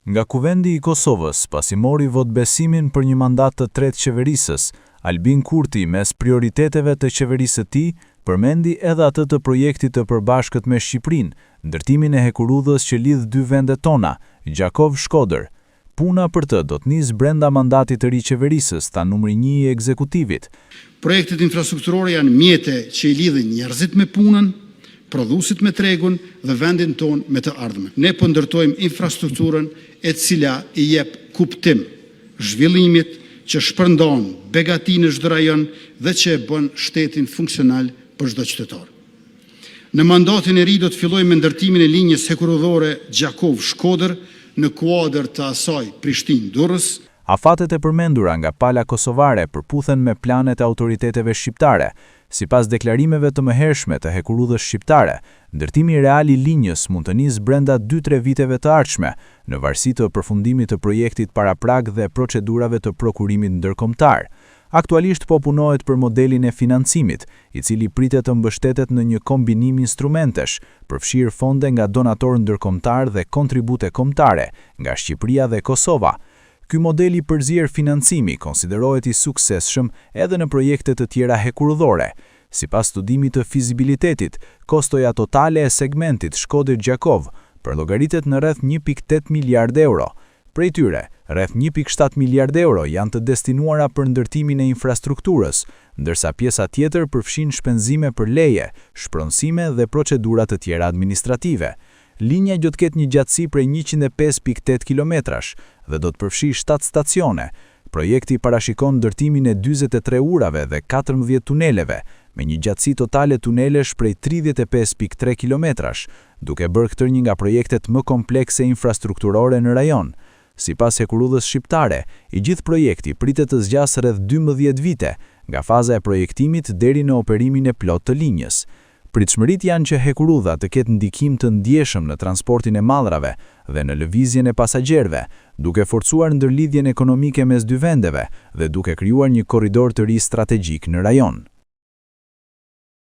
Nga Kuvendi i Kosovës, pasi mori votbesimin për një mandat të tretë qeverisës, Albin Kurti, mes prioriteteve të qeverisë së tij, përmendi edhe atë të projektit të përbashkët me Shqipërinë, ndërtimin e hekurudhës që lidh dy vendet tona, Gjakov-Shkodër. Puna për të do të nisë brenda mandatit të ri qeverisës, tha numri 1 i ekzekutivit. Projektet infrastrukturore janë mjete që i lidhin njerëzit me punën, prodhuesit me tregun dhe vendin ton me të ardhmen. Ne po ndërtojmë infrastrukturën e cila i jep kuptim zhvillimit që shpërndon begatinë në çdo rajon dhe që e bën shtetin funksional për çdo qytetar. Në mandatin e ri do të fillojmë me ndërtimin e linjës hekurudhore Gjakov-Shkodër në kuadër të asaj Prishtinë-Durrës. Afatet e përmendura nga pala kosovare përputhen me planet e autoriteteve shqiptare. Sipas deklarimeve të mëhershme të hekurudhës shqiptare, ndërtimi real i linjës mund të nisë brenda 2-3 viteve të ardhshme, në varësi të përfundimit të projektit paraprag dhe procedurave të prokurimit ndërkombëtar. Aktualisht po punohet për modelin e financimit, i cili pritet të mbështetet në një kombinim instrumentesh, përfshirë fonde nga donatorë ndërkombëtar dhe kontribute kombëtare nga Shqipëria dhe Kosova. Ky model i përzier financimi konsiderohet i suksesshëm edhe në projekte të tjera hekurudhore. Sipas studimit të fizibilitetit, kostoja totale e segmentit Shkodër-Gjakov përllogaritet në rreth 1.8 miliard euro. Prej tyre, rreth 1.7 miliard euro janë të destinuara për ndërtimin e infrastrukturës, ndërsa pjesa tjetër përfshin shpenzime për leje, shpronësime dhe procedura të tjera administrative. Linja do të ketë një gjatësi prej 105.8 kilometrash dhe do të përfshi 7 stacione. Projekti parashikon ndërtimin e 43 urave dhe 14 tuneleve, me një gjatësi totale tunelesh prej 35.3 kilometrash, duke bërë këtë një nga projektet më komplekse infrastrukturore në rajon. Sipas hekurudhës shqiptare, i gjithë projekti pritet të zgjasë rreth 12 vite, nga faza e projektimit deri në operimin e plot të linjës. Pritshmërit janë që hekurudha të ketë ndikim të ndjeshëm në transportin e mallrave dhe në lëvizjen e pasagjerëve, duke forcuar ndërlidhjen ekonomike mes dy vendeve dhe duke krijuar një korridor të ri strategjik në rajon.